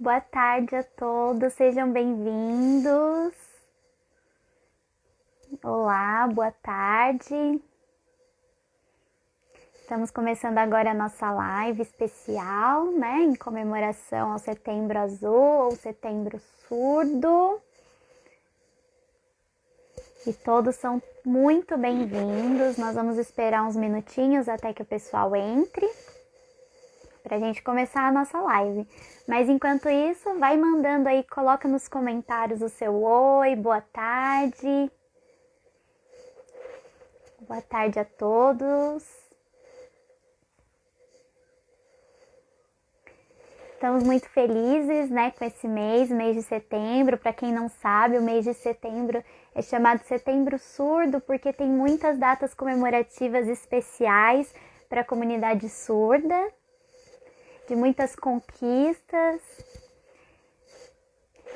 Boa tarde a todos, sejam bem-vindos. Olá, boa tarde. Estamos começando agora a nossa live especial, né, em comemoração ao Setembro Azul ou Setembro Surdo. E todos são muito bem-vindos. Nós vamos esperar uns minutinhos até que o pessoal entre pra gente começar a nossa live. Mas enquanto isso, vai mandando aí, coloca nos comentários o seu oi, boa tarde. Boa tarde a todos. Estamos muito felizes, né, com esse mês de setembro. Para quem não sabe, o mês de setembro é chamado Setembro Surdo porque tem muitas datas comemorativas especiais para a comunidade surda, de muitas conquistas.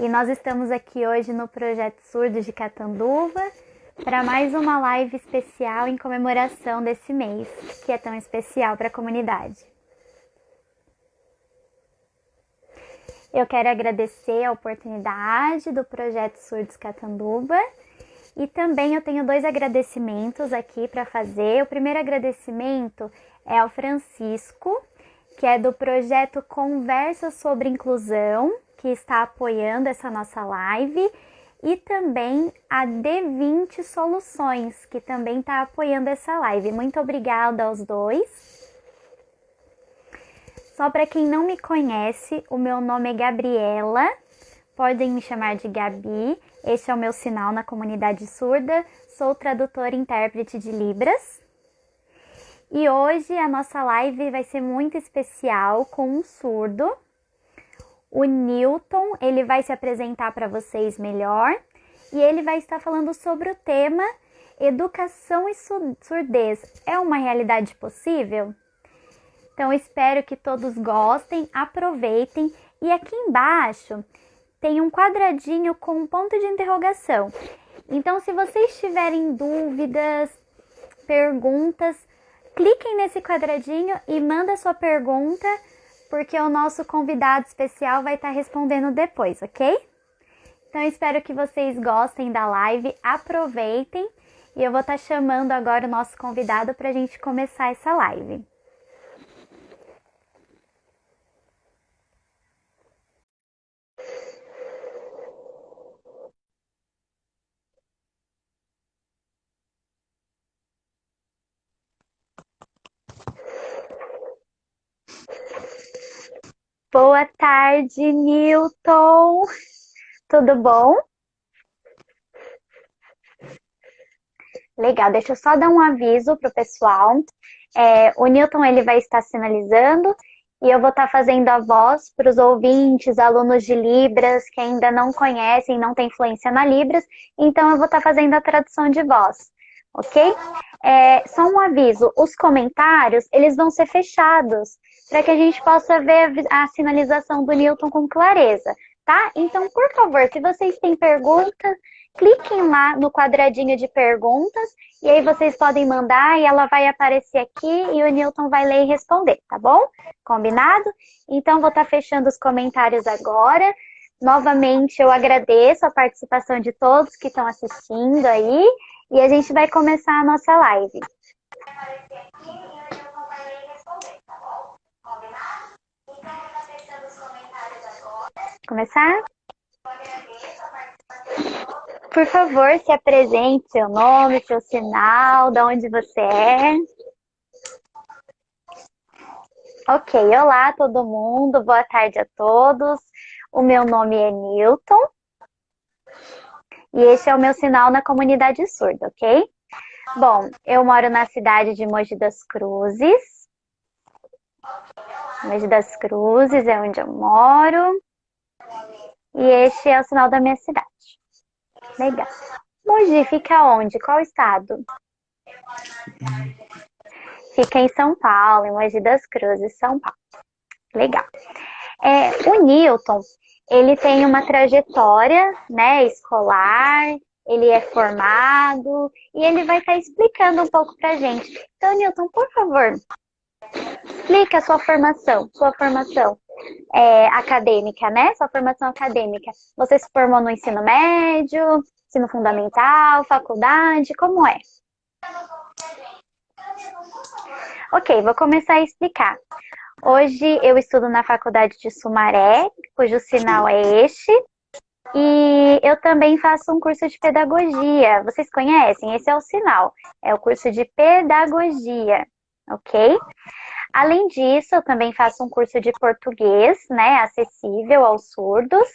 E nós estamos aqui hoje no Projeto Surdo de Catanduva para mais uma live especial em comemoração desse mês, que é tão especial para a comunidade. Eu quero agradecer a oportunidade do Projeto Surdos Catanduva e também eu tenho 2 agradecimentos aqui para fazer. O primeiro agradecimento é ao Francisco, que é do projeto Conversa sobre Inclusão, que está apoiando essa nossa live, e também a D20 Soluções, que também está apoiando essa live. Muito obrigada aos 2. Só para quem não me conhece, o meu nome é Gabriela, podem me chamar de Gabi, este é o meu sinal na comunidade surda, sou tradutora e intérprete de Libras. E hoje a nossa live vai ser muito especial com um surdo, o Newton. Ele vai se apresentar para vocês melhor e ele vai estar falando sobre o tema Educação e Surdez. É uma realidade possível? Então, espero que todos gostem, aproveitem. E aqui embaixo tem um quadradinho com um ponto de interrogação. Então, se vocês tiverem dúvidas, perguntas, cliquem nesse quadradinho e manda sua pergunta, porque o nosso convidado especial vai estar respondendo depois, ok? Então, espero que vocês gostem da live, aproveitem. E eu vou estar chamando agora o nosso convidado para a gente começar essa live. Boa tarde, Newton. Tudo bom? Legal, deixa eu só dar um aviso para o pessoal. O Newton ele vai estar sinalizando e eu vou estar fazendo a voz para os ouvintes, alunos de Libras que ainda não conhecem, não têm influência na Libras, então eu vou estar fazendo a tradução de voz, ok? Só um aviso, os comentários eles vão ser fechados para que a gente possa ver a sinalização do Newton com clareza, tá? Então, por favor, se vocês têm perguntas, cliquem lá no quadradinho de perguntas e aí vocês podem mandar e ela vai aparecer aqui e o Newton vai ler e responder, tá bom? Combinado? Então, vou estar fechando os comentários agora. Novamente, eu agradeço a participação de todos que estão assistindo aí e a gente vai começar a nossa live. Começar? Por favor, se apresente seu nome, seu sinal, de onde você é. Ok, olá todo mundo, boa tarde a todos. O meu nome é Newton e esse é o meu sinal na comunidade surda, ok? Bom, eu moro na cidade de Mogi das Cruzes. Mogi das Cruzes é onde eu moro. E este é o sinal da minha cidade. Legal. Mogi fica onde? Qual estado? Fica em São Paulo, em Mogi das Cruzes, São Paulo. Legal. O Newton, ele tem uma trajetória, né, escolar, ele é formado e ele vai estar explicando um pouco pra gente. Então, Newton, por favor, explica a sua formação. acadêmica, né? Sua formação acadêmica. Você se formou no ensino médio, ensino fundamental, faculdade, como é? Ok, vou começar a explicar. Hoje eu estudo na Faculdade de Sumaré, cujo sinal é este, e eu também faço um curso de pedagogia. Vocês conhecem? Esse é o sinal. É o curso de pedagogia, ok? Além disso, eu também faço um curso de português, né, acessível aos surdos,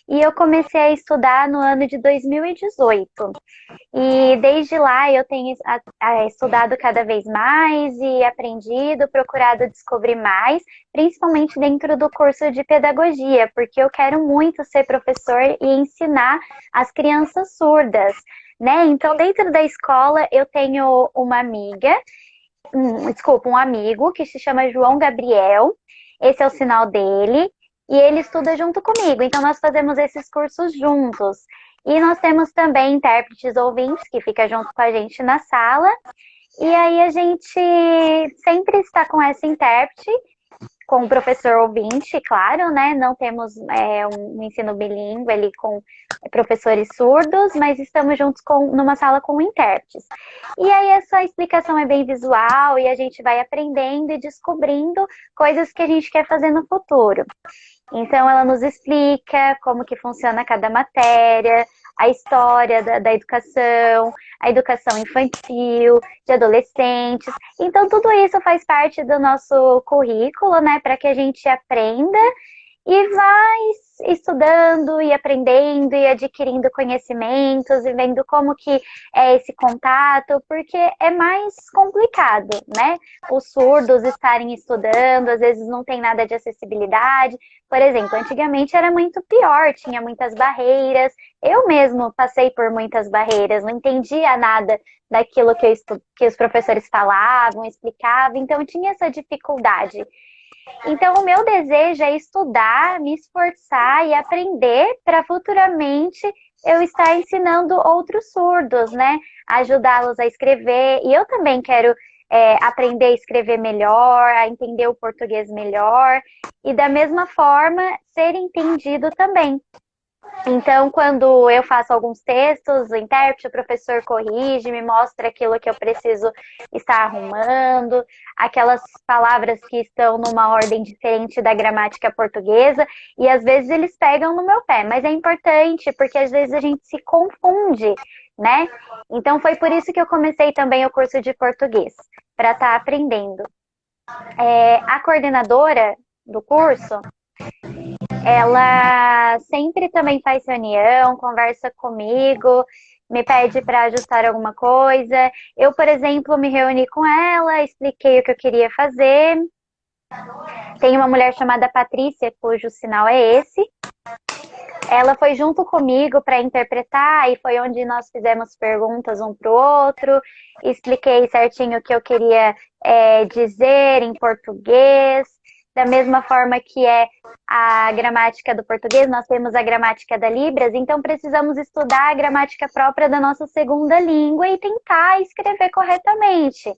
e eu comecei a estudar no ano de 2018. E desde lá eu tenho estudado cada vez mais e aprendido, procurado descobrir mais, principalmente dentro do curso de pedagogia, porque eu quero muito ser professor e ensinar as crianças surdas, né? Então, dentro da escola, eu tenho uma amiga, um amigo que se chama João Gabriel. Esse é o sinal dele. E ele estuda junto comigo. Então, nós fazemos esses cursos juntos. E nós temos também intérpretes ouvintes que fica junto com a gente na sala. E aí a gente sempre está com essa intérprete, com o professor ouvinte, claro, né? Não temos um ensino bilíngue ali com professores surdos, mas estamos juntos numa sala com intérpretes. E aí essa explicação é bem visual e a gente vai aprendendo e descobrindo coisas que a gente quer fazer no futuro. Então ela nos explica como que funciona cada matéria, a história da educação, a educação infantil, de adolescentes. Então tudo isso faz parte do nosso currículo, né, para que a gente aprenda e vai estudando e aprendendo e adquirindo conhecimentos e vendo como que é esse contato, porque é mais complicado, né? Os surdos estarem estudando, às vezes não tem nada de acessibilidade. Por exemplo, antigamente era muito pior, tinha muitas barreiras. Eu mesmo passei por muitas barreiras, não entendia nada daquilo que os professores falavam, explicavam, então tinha essa dificuldade. Então, o meu desejo é estudar, me esforçar e aprender para futuramente eu estar ensinando outros surdos, né? Ajudá-los a escrever. E eu também quero aprender a escrever melhor, a entender o português melhor e, da mesma forma, ser entendido também. Então, quando eu faço alguns textos, o intérprete, o professor corrige, me mostra aquilo que eu preciso estar arrumando, aquelas palavras que estão numa ordem diferente da gramática portuguesa, e às vezes eles pegam no meu pé, mas é importante porque às vezes a gente se confunde, né? Então, foi por isso que eu comecei também o curso de português, para estar aprendendo. A coordenadora do curso, ela sempre também faz reunião, conversa comigo, me pede para ajustar alguma coisa. Eu, por exemplo, me reuni com ela, expliquei o que eu queria fazer. Tem uma mulher chamada Patrícia, cujo sinal é esse. Ela foi junto comigo para interpretar e foi onde nós fizemos perguntas um para o outro. Expliquei certinho o que eu queria dizer em português. Da mesma forma que é a gramática do português, nós temos a gramática da Libras, então precisamos estudar a gramática própria da nossa segunda língua e tentar escrever corretamente,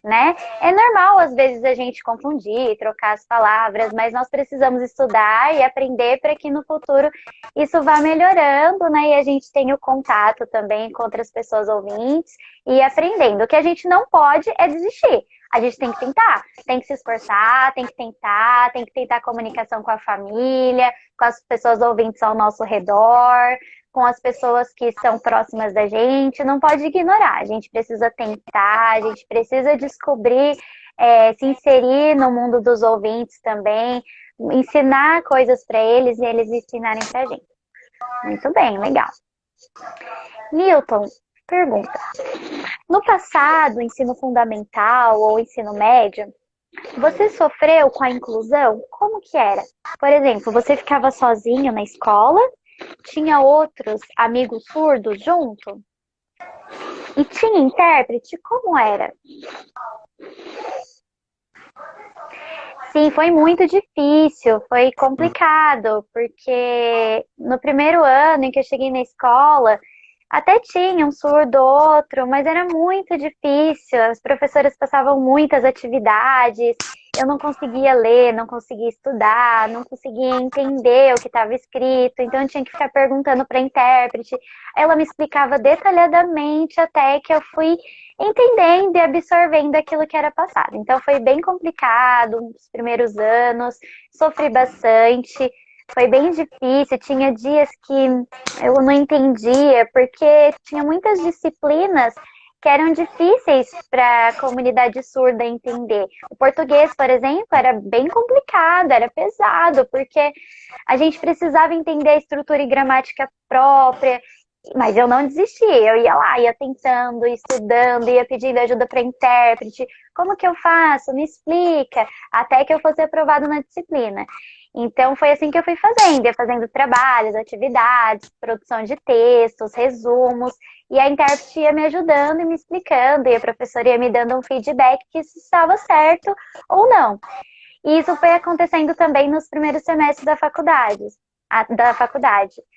né? É normal, às vezes, a gente confundir, trocar as palavras, mas nós precisamos estudar e aprender para que no futuro isso vá melhorando, né? E a gente tenha o contato também com outras pessoas ouvintes e aprendendo. O que a gente não pode é desistir. A gente tem que tentar, tem que se esforçar, tem que tentar comunicação com a família, com as pessoas ouvintes ao nosso redor, com as pessoas que estão próximas da gente, não pode ignorar, a gente precisa tentar, a gente precisa descobrir, se inserir no mundo dos ouvintes também, ensinar coisas para eles e eles ensinarem para a gente. Muito bem, legal. Newton, pergunta. No passado, ensino fundamental ou ensino médio, você sofreu com a inclusão? Como que era? Por exemplo, você ficava sozinho na escola? Tinha outros amigos surdos junto? E tinha intérprete? Como era? Sim, foi muito difícil, foi complicado, porque no primeiro ano em que eu cheguei na escola, até tinha um surdo outro, mas era muito difícil. As professoras passavam muitas atividades eu não conseguia ler, não conseguia estudar, não conseguia entender o que estava escrito, então eu tinha que ficar perguntando para a intérprete. Ela me explicava detalhadamente até que eu fui entendendo e absorvendo aquilo que era passado. Então foi bem complicado nos primeiros anos, sofri bastante, foi bem difícil, tinha dias que eu não entendia, porque tinha muitas disciplinas que eram difíceis para a comunidade surda entender. O português, por exemplo, era bem complicado, era pesado, porque a gente precisava entender a estrutura e gramática própria, mas eu não desistia, eu ia lá, ia tentando, estudando, ia pedindo ajuda para intérprete. Como que eu faço? Me explica. Até que eu fosse aprovado na disciplina. Então foi assim que eu fui fazendo, ia fazendo trabalhos, atividades, produção de textos, resumos, e a intérprete ia me ajudando e me explicando, e a professora ia me dando um feedback que isso estava certo ou não. E isso foi acontecendo também nos primeiros semestres da faculdade,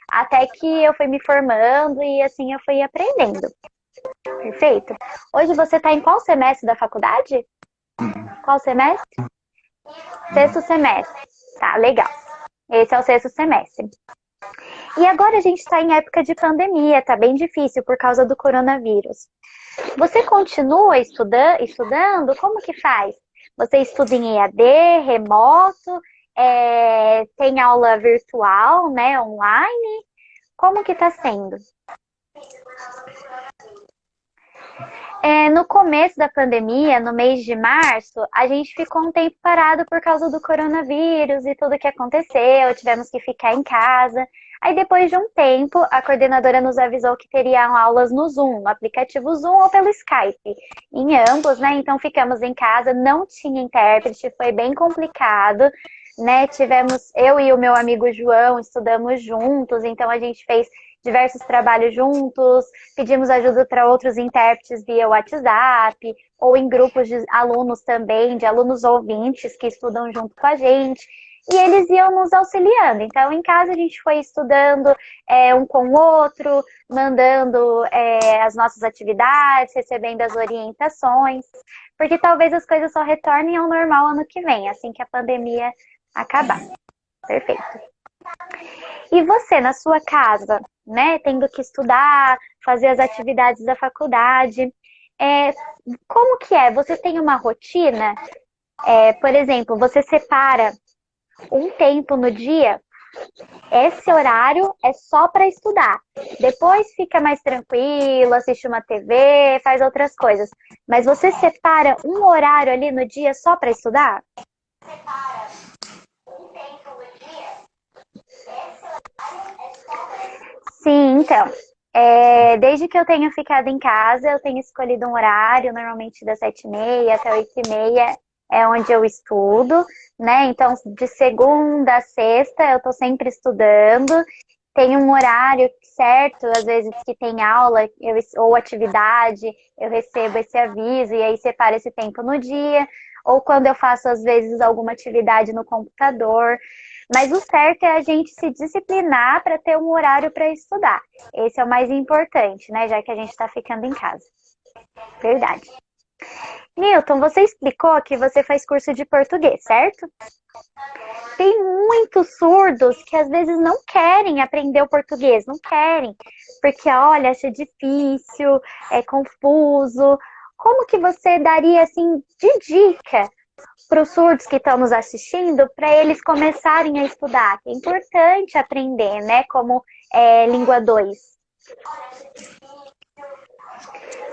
até que eu fui me formando e assim eu fui aprendendo. Perfeito. Hoje você está em qual semestre da faculdade? Qual semestre? Sexto semestre. Tá, legal. Esse é o sexto semestre. E agora a gente está em época de pandemia, tá bem difícil por causa do coronavírus. Você continua estudando? Como que faz? Você estuda em EAD, remoto, tem aula virtual, né, online? Como que tá sendo? No começo da pandemia, no mês de março, a gente ficou um tempo parado por causa do coronavírus e tudo que aconteceu, tivemos que ficar em casa. Aí depois de um tempo, a coordenadora nos avisou que teriam aulas no Zoom, no aplicativo Zoom ou pelo Skype, em ambos, né? Então ficamos em casa, não tinha intérprete, foi bem complicado, né? Eu e o meu amigo João estudamos juntos, então a gente fez diversos trabalhos juntos, pedimos ajuda para outros intérpretes via WhatsApp, ou em grupos de alunos também, de alunos ouvintes que estudam junto com a gente, e eles iam nos auxiliando. Então, em casa a gente foi estudando um com o outro, mandando as nossas atividades, recebendo as orientações, porque talvez as coisas só retornem ao normal ano que vem, assim que a pandemia acabar. Perfeito. E você, na sua casa, né, tendo que estudar, fazer as atividades da faculdade, como que é? Você tem uma rotina? Por exemplo, você separa um tempo no dia, esse horário é só para estudar. Depois fica mais tranquilo, assiste uma TV, faz outras coisas. Mas você separa um horário ali no dia só para estudar? Sim, então. Desde que eu tenho ficado em casa, eu tenho escolhido um horário, normalmente das 7h30 até 8h30 é onde eu estudo, né? Então, de segunda a sexta, eu tô sempre estudando. Tem um horário certo, às vezes que tem aula ou atividade, eu recebo esse aviso e aí separo esse tempo no dia. Ou quando eu faço, às vezes, alguma atividade no computador. Mas o certo é a gente se disciplinar para ter um horário para estudar. Esse é o mais importante, né? Já que a gente está ficando em casa. Verdade. Newton, você explicou que você faz curso de português, certo? Tem muitos surdos que às vezes não querem aprender o português, não querem, porque olha, acha difícil, é confuso. Como que você daria assim de dica para os surdos que estão nos assistindo, para eles começarem a estudar? É importante aprender, né? Como língua 2.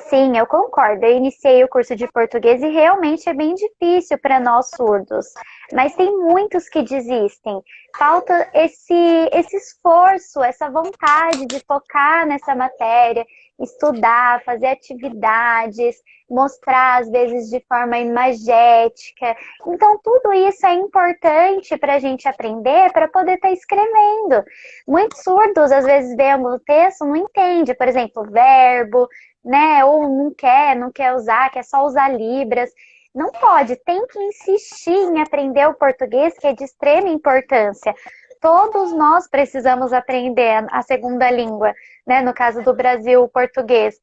Sim, eu concordo. Eu iniciei o curso de português e realmente é bem difícil para nós surdos. Mas tem muitos que desistem. Falta esse esforço, essa vontade de focar nessa matéria, estudar, fazer atividades, mostrar às vezes de forma imagética. Então, tudo isso é importante para a gente aprender para poder estar escrevendo. Muitos surdos às vezes veem o texto, não entende, por exemplo, verbo, né? Ou não quer usar, quer só usar libras. Não pode, tem que insistir em aprender o português, que é de extrema importância. Todos nós precisamos aprender a segunda língua, né? No caso do Brasil, o português.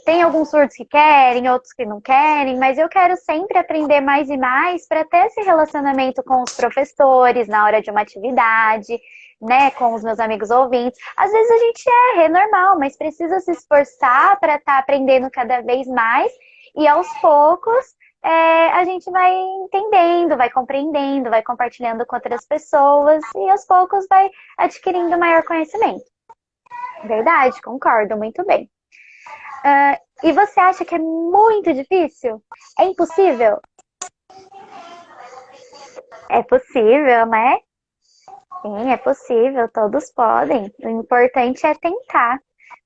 Tem alguns surdos que querem, outros que não querem, mas eu quero sempre aprender mais e mais para ter esse relacionamento com os professores na hora de uma atividade, né, com os meus amigos ouvintes. Às vezes a gente erra, é normal, mas precisa se esforçar para estar aprendendo cada vez mais e aos poucos a gente vai entendendo, vai compreendendo, vai compartilhando com outras pessoas e aos poucos vai adquirindo maior conhecimento. Verdade, concordo, muito bem. E você acha que é muito difícil? É impossível? É possível, né? Sim, é possível, todos podem. O importante é tentar,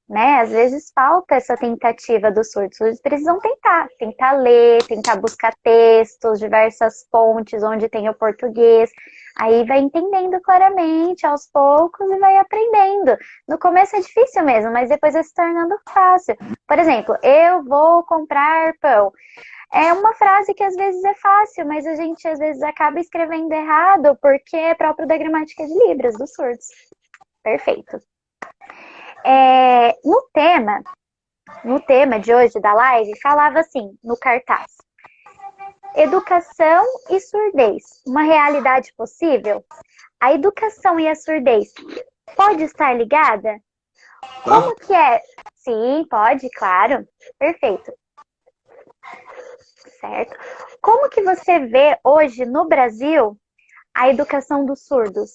né? Às vezes falta essa tentativa dos surdos. Eles precisam tentar ler, tentar buscar textos, diversas fontes onde tem o português. Aí vai entendendo claramente aos poucos e vai aprendendo. No começo é difícil mesmo, mas depois vai se tornando fácil. Por exemplo, eu vou comprar pão. É uma frase que às vezes é fácil, mas a gente às vezes acaba escrevendo errado porque é próprio da gramática de Libras, dos surdos. Perfeito. No tema de hoje da live, falava assim, no cartaz. Educação e surdez, uma realidade possível? A educação e a surdez pode estar ligada? Como que é? Sim, pode, claro. Perfeito. Certo. Como que você vê hoje no Brasil a educação dos surdos?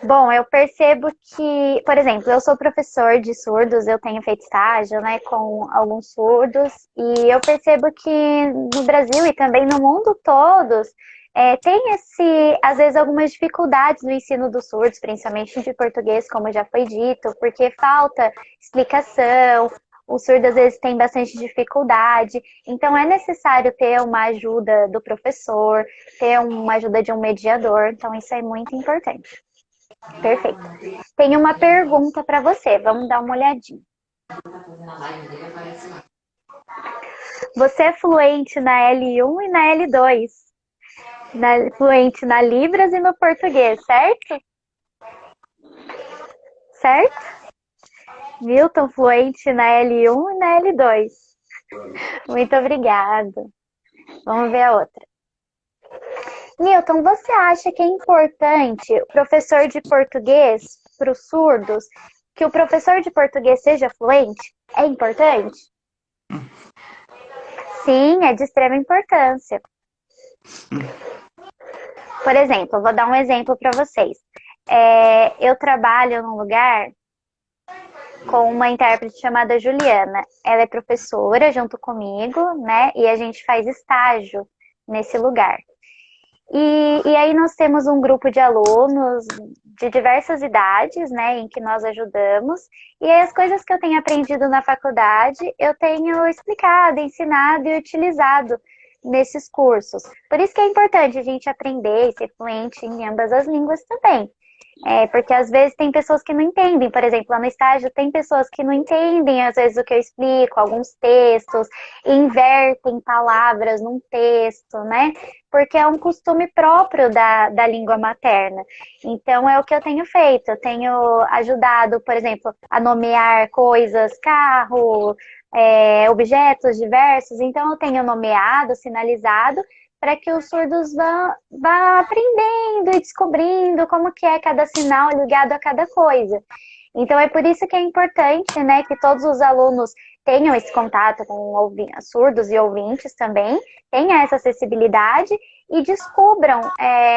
Bom, eu percebo que, por exemplo, eu sou professor de surdos, eu tenho feito estágio, né, com alguns surdos, e eu percebo que no Brasil e também no mundo todos, tem às vezes, algumas dificuldades no ensino dos surdos, principalmente de português, como já foi dito, porque falta explicação, o surdo às vezes tem bastante dificuldade, então é necessário ter uma ajuda do professor, ter uma ajuda de um mediador, então isso é muito importante. Perfeito. Tem uma pergunta para você, vamos dar uma olhadinha. Você é fluente na L1 e na L2? Fluente na Libras e no português, certo? Certo? Milton, fluente na L1 e na L2. Muito obrigada. Vamos ver a outra. Milton, você acha que é importante o professor de português para os surdos, que o professor de português seja fluente? É importante? Sim, é de extrema importância. Por exemplo, vou dar um exemplo para vocês. Eu trabalho num lugar com uma intérprete chamada Juliana. Ela é professora junto comigo, né? E a gente faz estágio nesse lugar. E aí nós temos um grupo de alunos de diversas idades, né, em que nós ajudamos. E aí as coisas que eu tenho aprendido na faculdade, eu tenho explicado, ensinado e utilizado nesses cursos. Por isso que é importante a gente aprender e ser fluente em ambas as línguas também. Porque às vezes tem pessoas que não entendem, por exemplo, lá no estágio tem pessoas que não entendem às vezes o que eu explico, alguns textos, invertem palavras num texto, né? Porque é um costume próprio da língua materna. Então é o que eu tenho feito, eu tenho ajudado, por exemplo, a nomear coisas, carro, objetos diversos, então eu tenho nomeado, sinalizado, para que os surdos vão aprendendo e descobrindo como que é cada sinal ligado a cada coisa. Então é por isso que é importante, né, que todos os alunos tenham esse contato com surdos e ouvintes também, tenham essa acessibilidade e descubram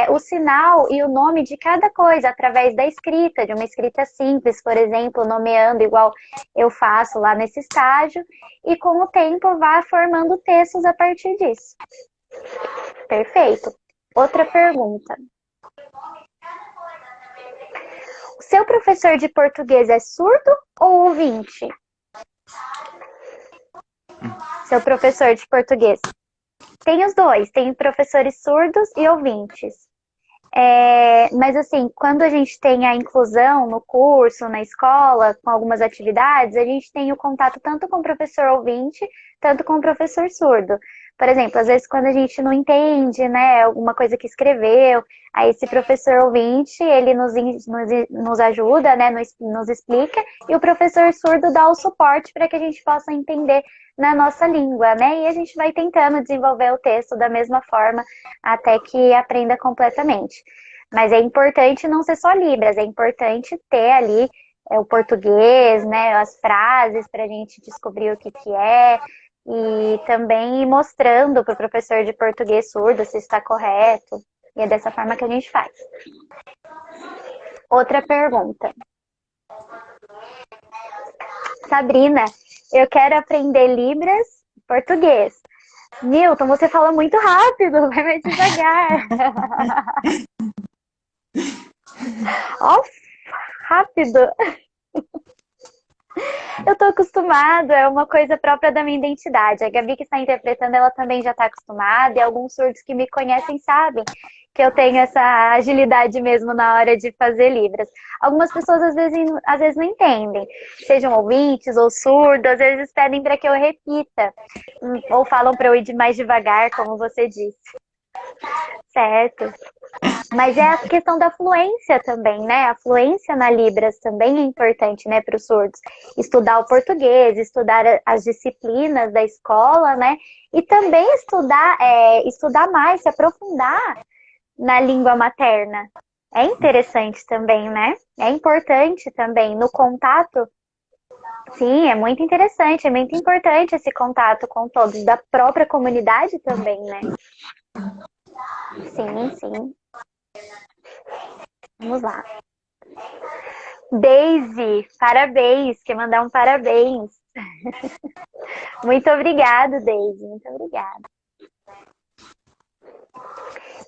o sinal e o nome de cada coisa através da escrita, de uma escrita simples, por exemplo, nomeando igual eu faço lá nesse estágio, e com o tempo vá formando textos a partir disso. Perfeito. Outra pergunta. O seu professor de português é surdo ou ouvinte? Seu professor de português. Tem os dois, tem professores surdos e ouvintes. Mas assim, quando a gente tem a inclusão no curso, na escola, com algumas atividades, a gente tem o contato tanto com o professor ouvinte, tanto com o professor surdo. Por exemplo, às vezes quando a gente não entende, né, alguma coisa que escreveu, aí esse professor ouvinte, ele nos ajuda, né, nos explica, e o professor surdo dá o suporte para que a gente possa entender na nossa língua, né, e a gente vai tentando desenvolver o texto da mesma forma até que aprenda completamente. Mas é importante não ser só Libras, é importante ter ali o português, né, as frases para a gente descobrir o que que é, e também ir mostrando para o professor de português surdo se está correto. E é dessa forma que a gente faz. Outra pergunta. Sabrina, eu quero aprender Libras e português. Newton, você fala muito rápido, vai mais devagar. Ó, rápido. Eu tô acostumada, é uma coisa própria da minha identidade. A Gabi que está interpretando, ela também já está acostumada, e alguns surdos que me conhecem sabem que eu tenho essa agilidade mesmo na hora de fazer Libras. Algumas pessoas às vezes não entendem, sejam ouvintes ou surdos, às vezes pedem para que eu repita, ou falam para eu ir mais devagar, como você disse. Certo. Mas é a questão da fluência também, né? A fluência na Libras também é importante, né, para os surdos. Estudar o português, estudar as disciplinas da escola, né? E também estudar mais, se aprofundar na língua materna. É interessante também, né? É importante também no contato. Sim, é muito interessante, é muito importante esse contato com todos, da própria comunidade também, né? Sim, sim. Vamos lá. Daisy, parabéns, quer mandar um parabéns. Muito obrigada, Daisy, muito obrigada.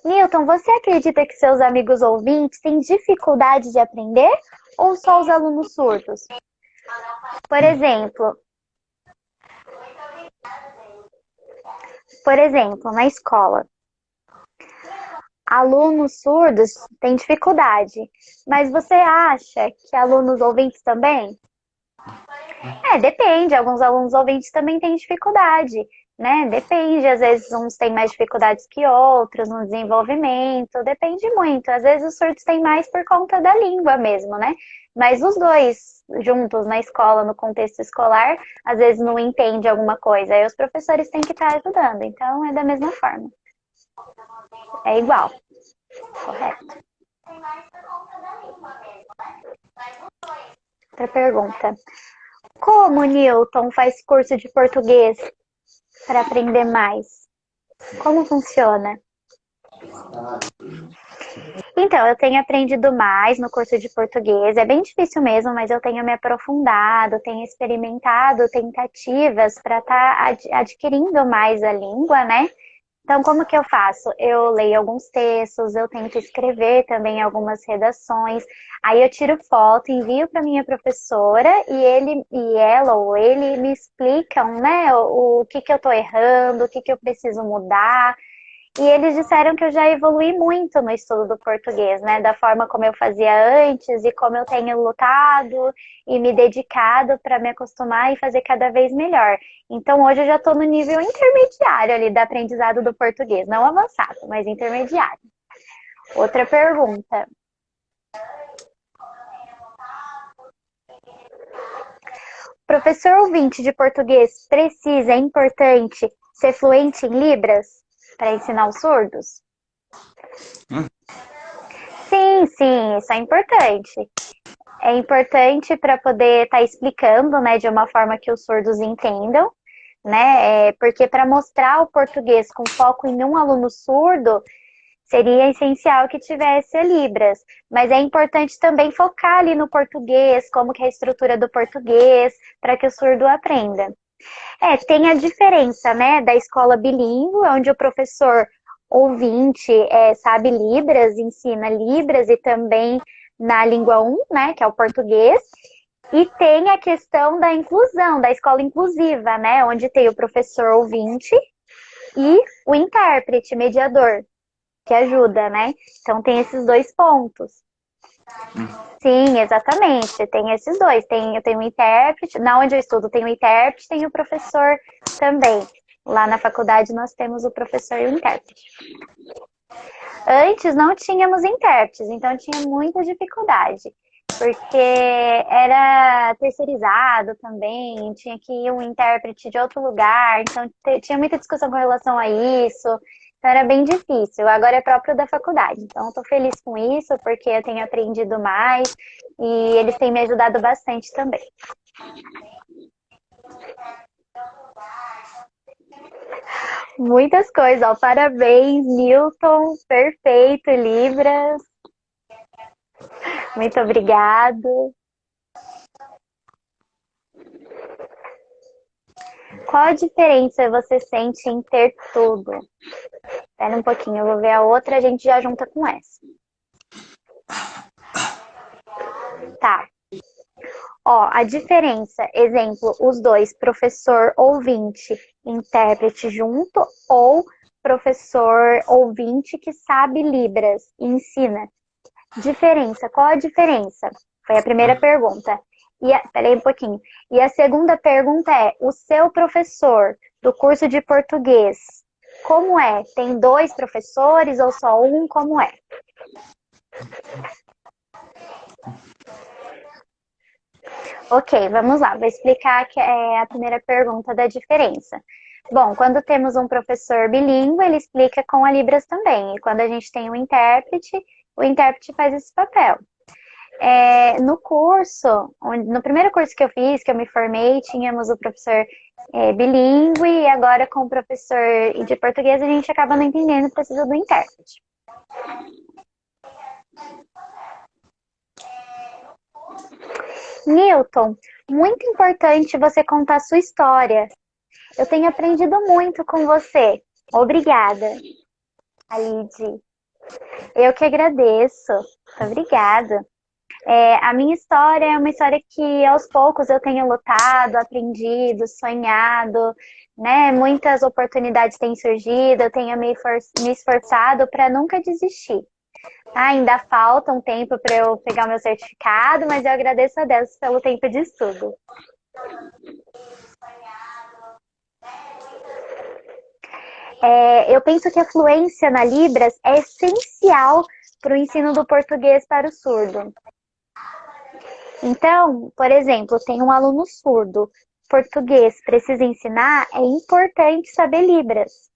Newton, você acredita que seus amigos ouvintes têm dificuldade de aprender ou só os alunos surdos? Por exemplo, na escola, alunos surdos têm dificuldade, mas você acha que alunos ouvintes também? Depende. Alguns alunos ouvintes também têm dificuldade, né? Depende. Às vezes uns têm mais dificuldades que outros no desenvolvimento. Depende muito. Às vezes os surdos têm mais por conta da língua mesmo, né? Mas os dois juntos na escola, no contexto escolar, às vezes não entende alguma coisa. Aí os professores têm que estar ajudando. Então é da mesma forma. É igual. Correto. Outra pergunta. Como Newton faz curso de português para aprender mais? Como funciona? Então, eu tenho aprendido mais no curso de português. É bem difícil mesmo, mas eu tenho me aprofundado, tenho experimentado tentativas para estar adquirindo mais a língua, né? Então, como que eu faço? Eu leio alguns textos, eu tento escrever também algumas redações, aí eu tiro foto, envio para minha professora e ela ou ele me explicam, né, o que que eu estou errando, o que que eu preciso mudar. E eles disseram que eu já evolui muito no estudo do português, né? Da forma como eu fazia antes e como eu tenho lutado e me dedicado para me acostumar e fazer cada vez melhor. Então hoje eu já estou no nível intermediário ali do aprendizado do português, não avançado, mas intermediário. Outra pergunta. Professor ouvinte de português é importante ser fluente em Libras para ensinar os surdos? Sim, sim, isso é importante. É importante para poder estar explicando, né, de uma forma que os surdos entendam, né? Porque para mostrar o português com foco em um aluno surdo, seria essencial que tivesse a Libras. Mas é importante também focar ali no português, como que é a estrutura do português, para que o surdo aprenda. Tem a diferença, né, da escola bilíngue, onde o professor ouvinte sabe Libras, ensina Libras e também na língua 1, né, que é o português. E tem a questão da inclusão, da escola inclusiva, né, onde tem o professor ouvinte e o intérprete, mediador, que ajuda, né? Então tem esses dois pontos. Sim, exatamente. Tem esses dois. Eu tenho um intérprete, na onde eu estudo tem o intérprete, tem o professor também. Lá na faculdade nós temos o professor e o intérprete. Antes não tínhamos intérpretes, então tinha muita dificuldade, porque era terceirizado também, tinha que ir um intérprete de outro lugar, então tinha muita discussão com relação a isso, então era bem difícil. Agora é próprio da faculdade, então estou feliz com isso, porque eu tenho aprendido mais e eles têm me ajudado bastante também. Muitas coisas, ó. Parabéns, Newton, perfeito, Libras. Muito obrigado. Qual a diferença você sente em ter tudo? Espera um pouquinho, eu vou ver a outra, a gente já junta com essa. Tá. Ó, a diferença, exemplo, os dois, professor ouvinte, intérprete junto, ou professor ouvinte que sabe Libras e ensina. Diferença, qual a diferença? Foi a primeira pergunta. Peraí um pouquinho. E a segunda pergunta é: o seu professor do curso de português, como é? Tem dois professores ou só um? Como é? Ok, vamos lá. Vou explicar que é a primeira pergunta da diferença. Bom, quando temos um professor bilíngue, ele explica com a Libras também. E quando a gente tem um intérprete, o intérprete faz esse papel. No curso, no primeiro curso que eu fiz, que eu me formei, tínhamos o professor bilíngue e agora com o professor de português a gente acaba não entendendo, precisa do intérprete. Newton, muito importante você contar a sua história. Eu tenho aprendido muito com você. Obrigada, Alide. Eu que agradeço. Obrigada. A minha história é uma história que aos poucos eu tenho lutado, aprendido, sonhado, né? Muitas oportunidades têm surgido, eu tenho me esforçado para nunca desistir. Ainda falta um tempo para eu pegar o meu certificado, mas eu agradeço a Deus pelo tempo de estudo. Eu penso que a fluência na Libras é essencial para o ensino do português para o surdo. Então, por exemplo, tem um aluno surdo, português, precisa ensinar, é importante saber Libras.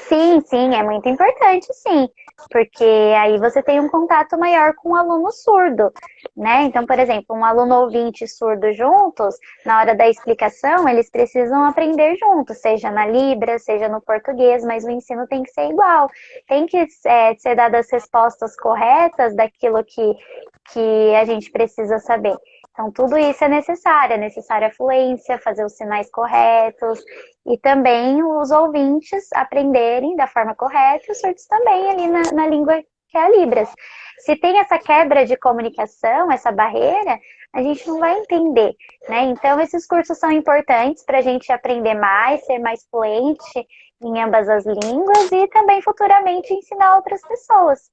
Sim, é muito importante, sim, porque aí você tem um contato maior com o aluno surdo, né? Então, por exemplo, um aluno ouvinte e surdo juntos, na hora da explicação, eles precisam aprender juntos, seja na Libras, seja no português, mas o ensino tem que ser igual, tem que ser dadas as respostas corretas daquilo que a gente precisa saber. Então, tudo isso é necessária a fluência, fazer os sinais corretos e também os ouvintes aprenderem da forma correta e os surdos também ali na língua que é a Libras. Se tem essa quebra de comunicação, essa barreira, a gente não vai entender, né? Então, esses cursos são importantes para a gente aprender mais, ser mais fluente em ambas as línguas e também futuramente ensinar outras pessoas.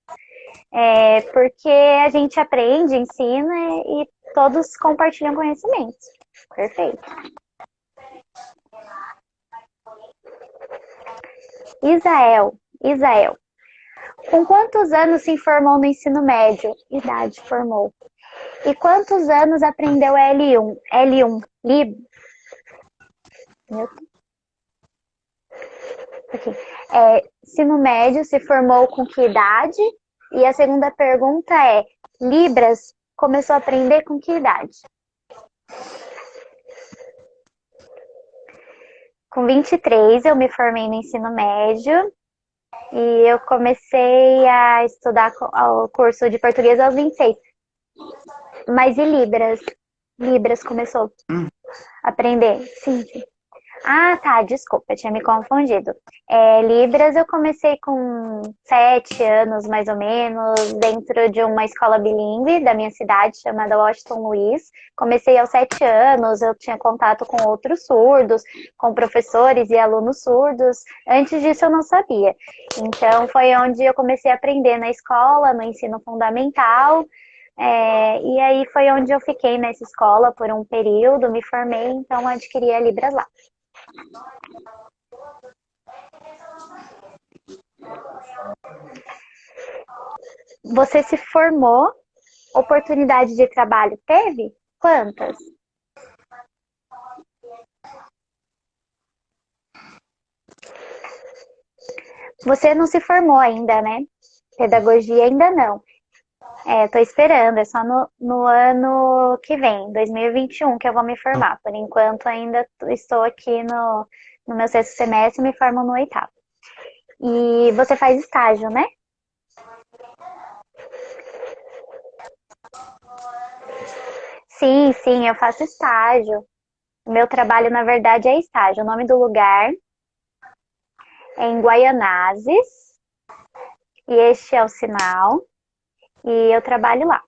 Porque a gente aprende, ensina e todos compartilham conhecimentos. Perfeito. Isael. Com quantos anos se formou no ensino médio? Idade, formou. E quantos anos aprendeu L1? Lib. Okay. Ensino médio se formou com que idade? E a segunda pergunta é: Libras começou a aprender com que idade? Com 23 eu me formei no ensino médio e eu comecei a estudar o curso de português aos 26. Mas e Libras? Libras começou a aprender? Sim. Ah, tá, desculpa, eu tinha me confundido. Libras eu comecei com 7 anos, mais ou menos, dentro de uma escola bilíngue da minha cidade, chamada Washington Luiz. Comecei aos 7 anos, eu tinha contato com outros surdos, com professores e alunos surdos. Antes disso eu não sabia. Então foi onde eu comecei a aprender na escola, no ensino fundamental. E aí foi onde eu fiquei nessa escola por um período, me formei, então adquiri a Libras lá. Você se formou? Oportunidade de trabalho teve? Quantas? Você não se formou ainda, né? Pedagogia ainda não. Tô esperando, é só no ano que vem, 2021, que eu vou me formar. Por enquanto, ainda estou aqui no meu sexto semestre e me formo no oitavo. E você faz estágio, né? Sim, sim, eu faço estágio. O meu trabalho, na verdade, é estágio. O nome do lugar é em Guaianazes, e este é o sinal, e eu trabalho lá.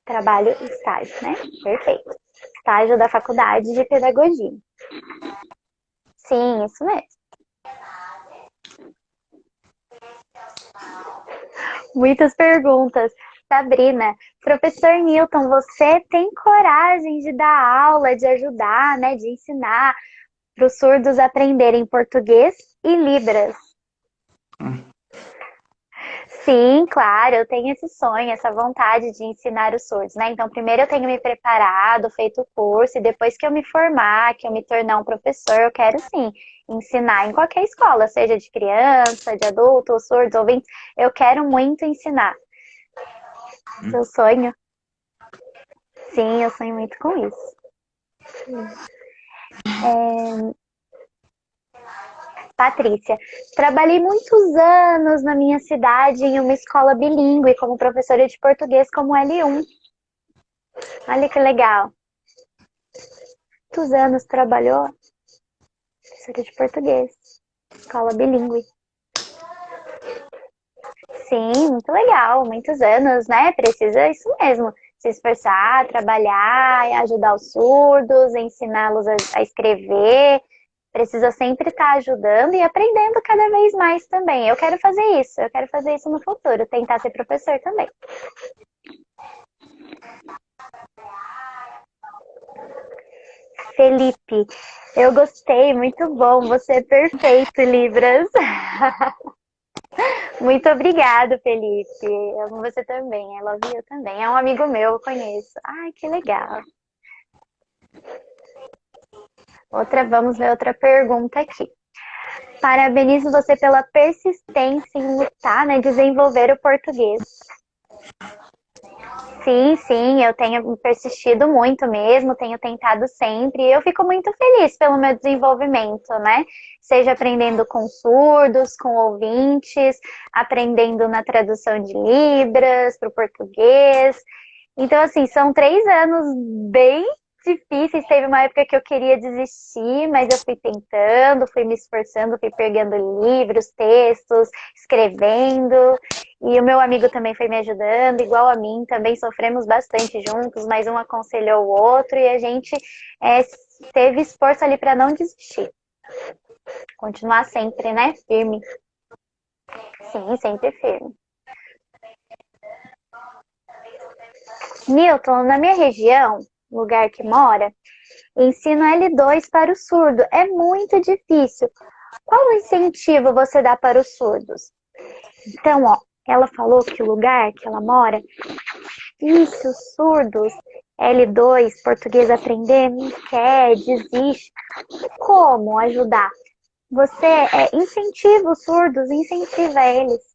Trabalho estágio, né? Perfeito. Estágio da Faculdade de Pedagogia. Sim, isso mesmo. Muitas perguntas. Sabrina, professor Newton, você tem coragem de dar aula, de ajudar, né, de ensinar para os surdos aprenderem português e Libras? Sim, claro, eu tenho esse sonho, essa vontade de ensinar os surdos, né? Então, primeiro eu tenho me preparado, feito o curso, e depois que eu me formar, que eu me tornar um professor, eu quero sim ensinar em qualquer escola, seja de criança, de adulto, surdos, ouvintes, eu quero muito ensinar. Seu sonho? Sim, eu sonho muito com isso. Patrícia, trabalhei muitos anos na minha cidade em uma escola bilíngue como professora de português como L1. Olha que legal. Quantos anos trabalhou? Professora de português, escola bilíngue. Sim, muito legal, muitos anos, né? Precisa isso mesmo, se esforçar, trabalhar, ajudar os surdos, ensiná-los a escrever. Precisa sempre estar ajudando e aprendendo cada vez mais também. Eu quero fazer isso no futuro, tentar ser professor também. Felipe, eu gostei, muito bom, você é perfeito, Libras. Muito obrigado, Felipe. Eu amo você também, I love you também. É um amigo meu, eu conheço. Ai, que legal. Vamos ver outra pergunta aqui. Parabenizo você pela persistência em lutar, né, desenvolver o português. Sim, sim, eu tenho persistido muito mesmo, tenho tentado sempre, e eu fico muito feliz pelo meu desenvolvimento, né? Seja aprendendo com surdos, com ouvintes, aprendendo na tradução de Libras para o português. Então, assim, são 3 anos bem difíceis. Teve uma época que eu queria desistir, mas eu fui tentando, fui me esforçando, fui pegando livros, textos, escrevendo. E o meu amigo também foi me ajudando, igual a mim, também sofremos bastante juntos, mas um aconselhou o outro e a gente é, teve esforço ali para não desistir. Continuar sempre, né? Firme. Sim, sempre firme. Newton, na minha região, lugar que mora, ensino L2 para o surdo. É muito difícil. Qual incentivo você dá para os surdos? Então, ó, ela falou que o lugar que ela mora, isso, surdos, L2, português aprender, não quer, desiste. Como ajudar? Você incentiva os surdos, incentiva eles.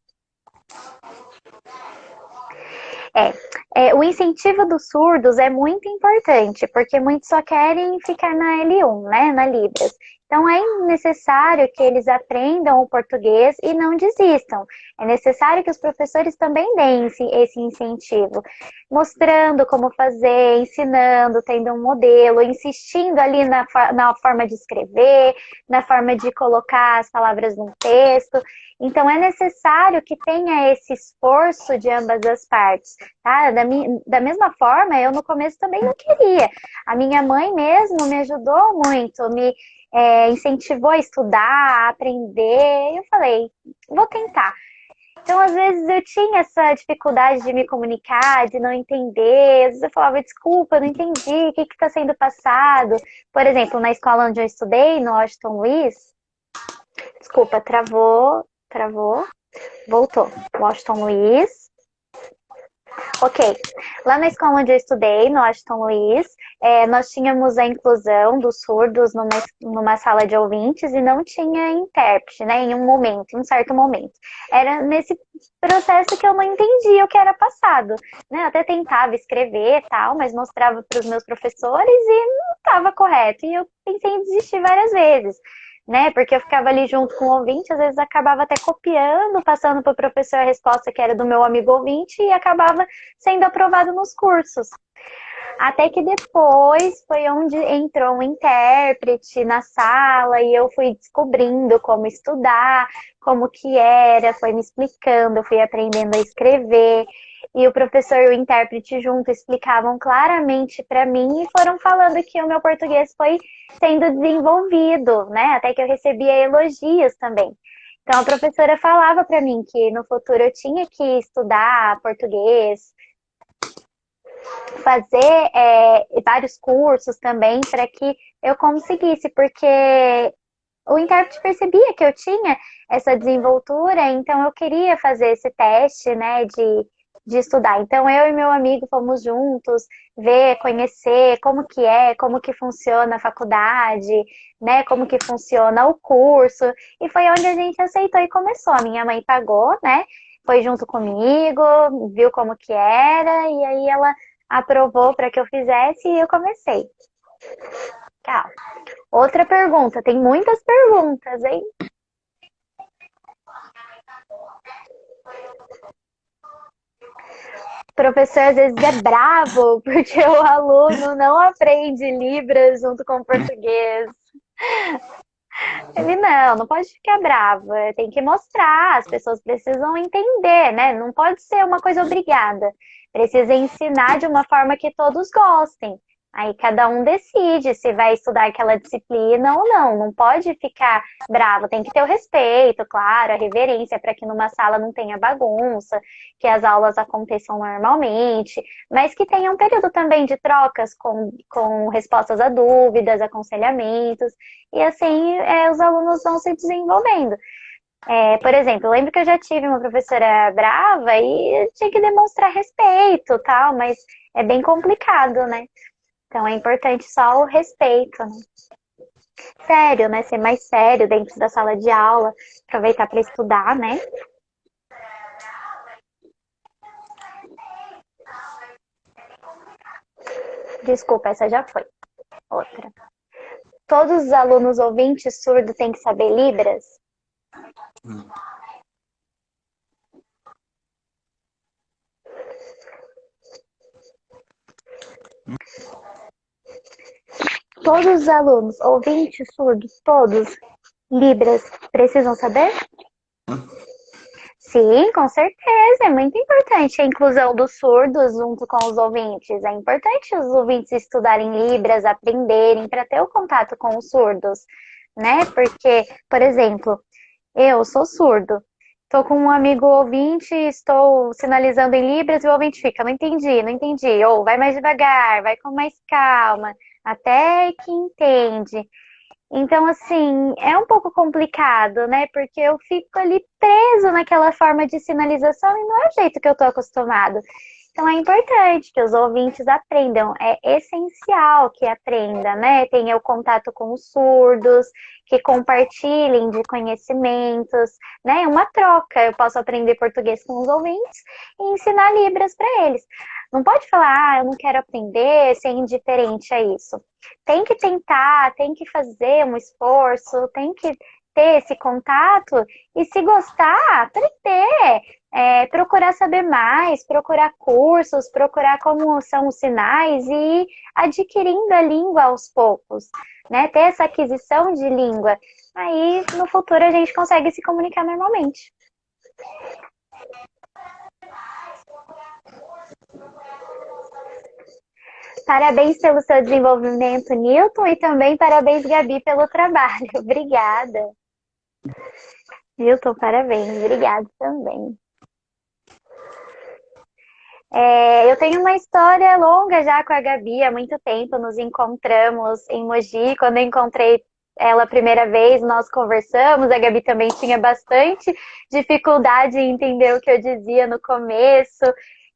O incentivo dos surdos é muito importante, porque muitos só querem ficar na L1, né, na Libras. Então é necessário que eles aprendam o português e não desistam. É necessário que os professores também deem esse incentivo, mostrando como fazer, ensinando, tendo um modelo, insistindo ali na forma de escrever, na forma de colocar as palavras no texto. Então é necessário que tenha esse esforço de ambas as partes. Tá? Da mesma forma, eu no começo também não queria. A minha mãe mesmo me ajudou muito, me incentivou a estudar, a aprender. Eu falei, vou tentar. Então, às vezes, eu tinha essa dificuldade de me comunicar, de não entender. Às vezes eu falava, desculpa, eu não entendi, o que está sendo passado. Por exemplo, na escola onde eu estudei, no Washington Luiz, desculpa, travou, voltou. Washington Luiz. Ok. Lá na escola onde eu estudei, no Washington Luiz, nós tínhamos a inclusão dos surdos numa sala de ouvintes e não tinha intérprete, né? Em um certo momento. Era nesse processo que eu não entendia o que era passado, né? Eu até tentava escrever e tal, mas mostrava para os meus professores e não estava correto. E eu pensei em desistir várias vezes, né? Porque eu ficava ali junto com o ouvinte, às vezes acabava até copiando, passando para o professor a resposta que era do meu amigo ouvinte e acabava sendo aprovado nos cursos. Até que depois foi onde entrou um intérprete na sala e eu fui descobrindo como estudar, como que era, foi me explicando, eu fui aprendendo a escrever. E o professor e o intérprete junto explicavam claramente para mim e foram falando que o meu português foi sendo desenvolvido, né? Até que eu recebia elogios também. Então a professora falava para mim que no futuro eu tinha que estudar português, fazer vários cursos também para que eu conseguisse, porque o intérprete percebia que eu tinha essa desenvoltura, então eu queria fazer esse teste, né, de estudar. Então eu e meu amigo fomos juntos ver, conhecer como que funciona a faculdade, né, como que funciona o curso, e foi onde a gente aceitou e começou. A minha mãe pagou, né, foi junto comigo, viu como que era, e aí ela aprovou para que eu fizesse e eu comecei. Calma. Outra pergunta, tem muitas perguntas, hein? O professor às vezes é bravo porque o aluno não aprende Libras junto com o português. Ele não pode ficar bravo, tem que mostrar, as pessoas precisam entender, né? Não pode ser uma coisa obrigada. Precisa ensinar de uma forma que todos gostem. Aí cada um decide se vai estudar aquela disciplina ou não. Não pode ficar bravo, tem que ter o respeito, claro, a reverência para que numa sala não tenha bagunça, que as aulas aconteçam normalmente, mas que tenha um período também de trocas com respostas a dúvidas, aconselhamentos, e assim os alunos vão se desenvolvendo. Por exemplo, eu lembro que eu já tive uma professora brava e eu tinha que demonstrar respeito, tal, mas é bem complicado, né? Então é importante só o respeito, né? Sério, né? Ser mais sério dentro da sala de aula, aproveitar para estudar, né? Desculpa, essa já foi. Outra. Todos os alunos ouvintes surdos têm que saber Libras? Todos os alunos ouvintes surdos, todos, Libras, precisam saber? Sim, com certeza, é muito importante a inclusão dos surdos junto com os ouvintes. É importante os ouvintes estudarem Libras, aprenderem para ter o contato com os surdos, né? Porque, por exemplo, eu sou surdo, estou com um amigo ouvinte, estou sinalizando em Libras e o ouvinte fica, não entendi, não entendi. Ou vai mais devagar, vai com mais calma, até que entende. Então, assim, é um pouco complicado, né? Porque eu fico ali preso naquela forma de sinalização e não é o jeito que eu tô acostumado. Então, é importante que os ouvintes aprendam. É essencial que aprenda, né? Tenha o contato com os surdos, que compartilhem de conhecimentos, né? Uma troca. Eu posso aprender português com os ouvintes e ensinar Libras para eles. Não pode falar, eu não quero aprender, ser indiferente a isso. Tem que tentar, tem que fazer um esforço, tem que ter esse contato e se gostar, aprender, procurar saber mais, procurar cursos, procurar como são os sinais e ir adquirindo a língua aos poucos, né? Ter essa aquisição de língua. Aí, no futuro, a gente consegue se comunicar normalmente. Parabéns pelo seu desenvolvimento, Newton, e também parabéns, Gabi, pelo trabalho. Obrigada. Newton, parabéns. Obrigada também. Eu tenho uma história longa já com a Gabi, há muito tempo nos encontramos em Mogi. Quando eu encontrei ela a primeira vez, nós conversamos. A Gabi também tinha bastante dificuldade em entender o que eu dizia no começo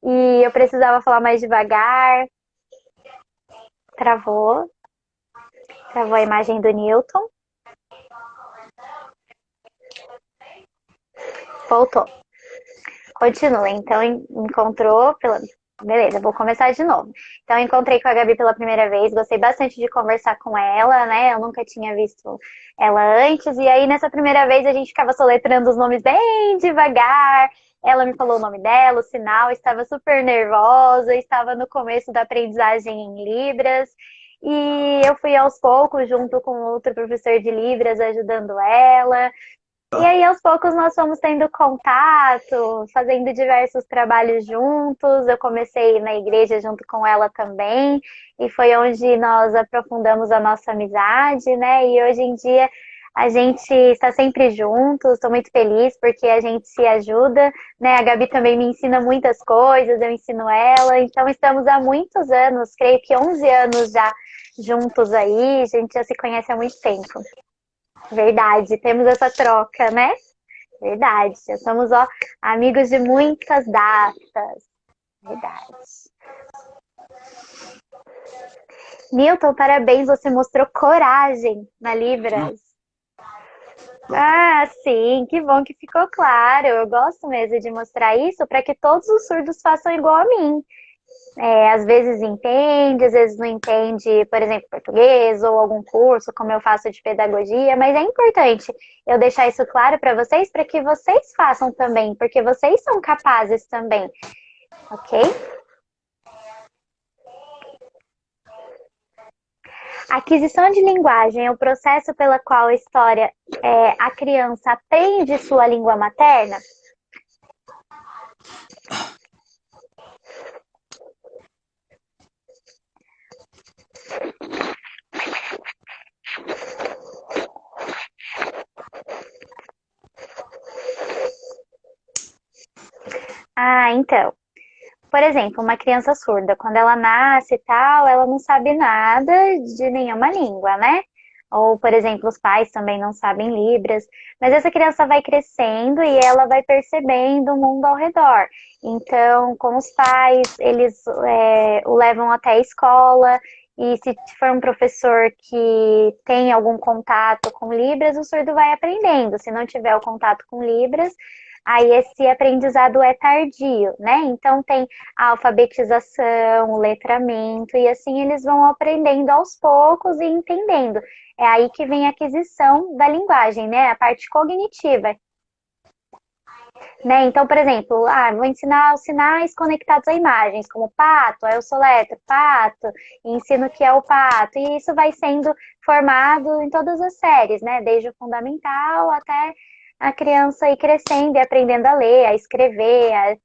e eu precisava falar mais devagar. Travou, travou a imagem do Newton, voltou. Continua, então encontrou pela. Beleza, vou começar de novo. Então, encontrei com a Gabi pela primeira vez, gostei bastante de conversar com ela, né? Eu nunca tinha visto ela antes, e aí nessa primeira vez a gente ficava soletrando os nomes bem devagar. Ela me falou o nome dela, o sinal, estava super nervosa, estava no começo da aprendizagem em Libras, e eu fui aos poucos, junto com outro professor de Libras, ajudando ela. E aí, aos poucos, nós fomos tendo contato, fazendo diversos trabalhos juntos. Eu comecei na igreja junto com ela também, e foi onde nós aprofundamos a nossa amizade, né? E hoje em dia a gente está sempre juntos, estou muito feliz porque a gente se ajuda, né? A Gabi também me ensina muitas coisas, eu ensino ela, então estamos há muitos anos, creio que 11 anos já juntos aí, a gente já se conhece há muito tempo. Verdade, temos essa troca, né? Verdade, já somos ó, amigos de muitas datas. Verdade. Newton, parabéns, você mostrou coragem na Libras. Ah, sim, que bom que ficou claro. Eu gosto mesmo de mostrar isso para que todos os surdos façam igual a mim. Às vezes entende, às vezes não entende, por exemplo, português ou algum curso, como eu faço de pedagogia, mas é importante eu deixar isso claro para que vocês façam também, porque vocês são capazes também, ok? A aquisição de linguagem é o processo pela qual a criança aprende sua língua materna. Ah, então. Por exemplo, uma criança surda, quando ela nasce e tal, ela não sabe nada de nenhuma língua, né? Ou, por exemplo, os pais também não sabem Libras, mas essa criança vai crescendo e ela vai percebendo o mundo ao redor. Então, com os pais, eles o levam até a escola, e se for um professor que tem algum contato com Libras, o surdo vai aprendendo. Se não tiver o contato com Libras, aí esse aprendizado é tardio, né? Então tem a alfabetização, o letramento, e assim eles vão aprendendo aos poucos e entendendo. É aí que vem a aquisição da linguagem, né? A parte cognitiva. Né? Então, por exemplo, vou ensinar os sinais conectados a imagens, como pato, aí eu soletro pato, e ensino o que é o pato, e isso vai sendo formado em todas as séries, né? Desde o fundamental até a criança ir crescendo e aprendendo a ler, a escrever,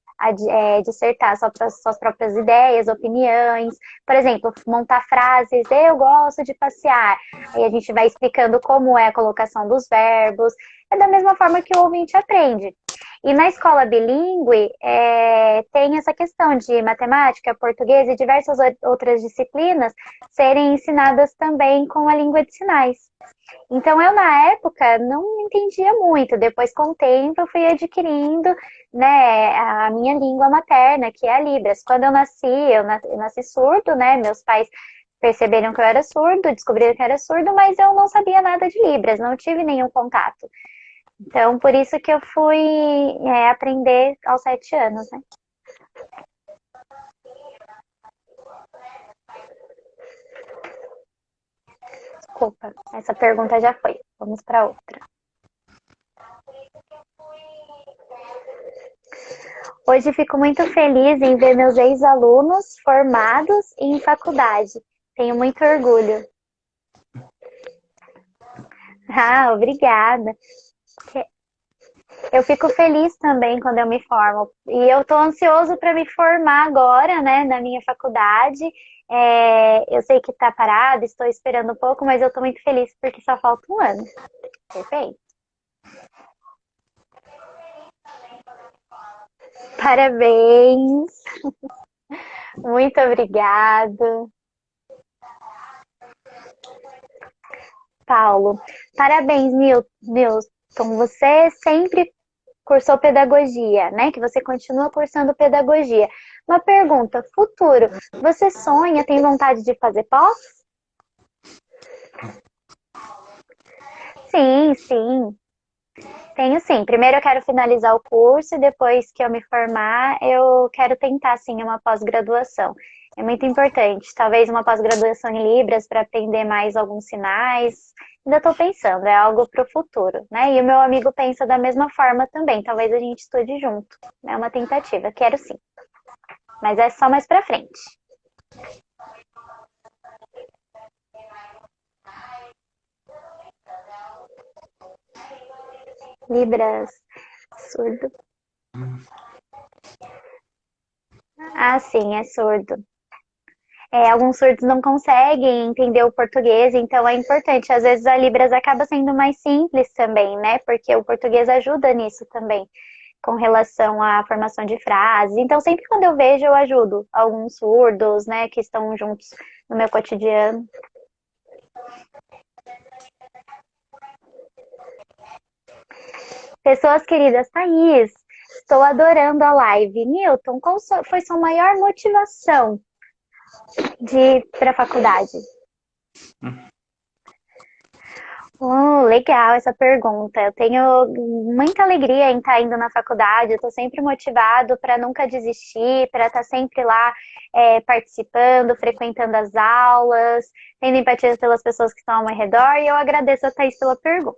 dissertar suas próprias ideias, opiniões. Por exemplo, montar frases, eu gosto de passear. Aí a gente vai explicando como é a colocação dos verbos. É da mesma forma que o ouvinte aprende. E na escola bilíngue, tem essa questão de matemática, português e diversas outras disciplinas serem ensinadas também com a língua de sinais. Então, eu, na época, não entendia muito. Depois, com o tempo, eu fui adquirindo, né, a minha língua materna, que é a Libras. Quando eu nasci surdo, né? Meus pais perceberam que eu era surdo, descobriram que eu era surdo, mas eu não sabia nada de Libras, não tive nenhum contato. Então, por isso que eu fui aprender aos 7 anos, né? Desculpa, essa pergunta já foi. Vamos para outra. Hoje fico muito feliz em ver meus ex-alunos formados e em faculdade. Tenho muito orgulho. Ah, obrigada. Eu fico feliz também quando eu me formo. E eu estou ansioso para me formar agora, né, na minha faculdade. Eu sei que está parado, estou esperando um pouco, mas eu estou muito feliz porque só falta um ano. Perfeito. Parabéns. Muito obrigado, Paulo. Parabéns, Nilton. Você sempre cursou pedagogia, né? Que você continua cursando pedagogia. Uma pergunta, futuro, você sonha, tem vontade de fazer pós? Sim, sim. Tenho sim. Primeiro eu quero finalizar o curso e depois que eu me formar, eu quero tentar sim uma pós-graduação. É muito importante. Talvez uma pós-graduação em Libras para aprender mais alguns sinais. Ainda estou pensando, é algo para o futuro, né? E o meu amigo pensa da mesma forma também. Talvez a gente estude junto. É uma tentativa. Quero sim. Mas é só mais para frente. Libras, surdo. Ah, sim, é surdo. Alguns surdos não conseguem entender o português, então é importante. Às vezes a Libras acaba sendo mais simples também, né? Porque o português ajuda nisso também, com relação à formação de frases. Então, sempre quando eu vejo, eu ajudo alguns surdos, né, que estão juntos no meu cotidiano. Pessoas queridas, Thaís, estou adorando a live. Newton, qual foi sua maior motivação de ir para a faculdade? Legal essa pergunta. Eu tenho muita alegria em estar indo na faculdade. Eu estou sempre motivado para nunca desistir, para estar sempre lá participando, frequentando as aulas, tendo empatia pelas pessoas que estão ao meu redor. E eu agradeço a Thaís pela pergunta.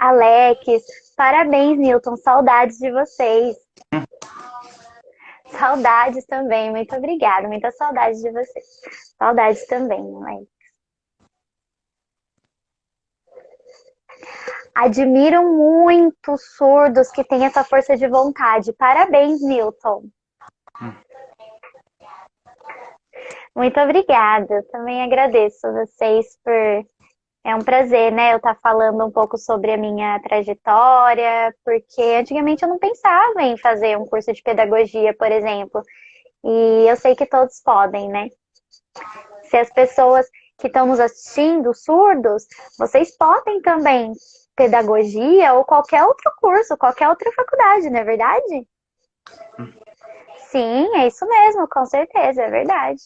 Alex, parabéns, Newton. Saudades de vocês. Saudades também. Muito obrigada. Muita saudade de vocês. Saudades também, Alex. Admiro muito surdos que têm essa força de vontade. Parabéns, Newton. Muito obrigada. Eu também agradeço a vocês por. É um prazer, né? Eu estar falando um pouco sobre a minha trajetória, porque antigamente eu não pensava em fazer um curso de pedagogia, por exemplo. E eu sei que todos podem, né? Se as pessoas que estão nos assistindo, surdos, vocês podem também pedagogia ou qualquer outro curso, qualquer outra faculdade, não é verdade? Sim, é isso mesmo, com certeza, é verdade.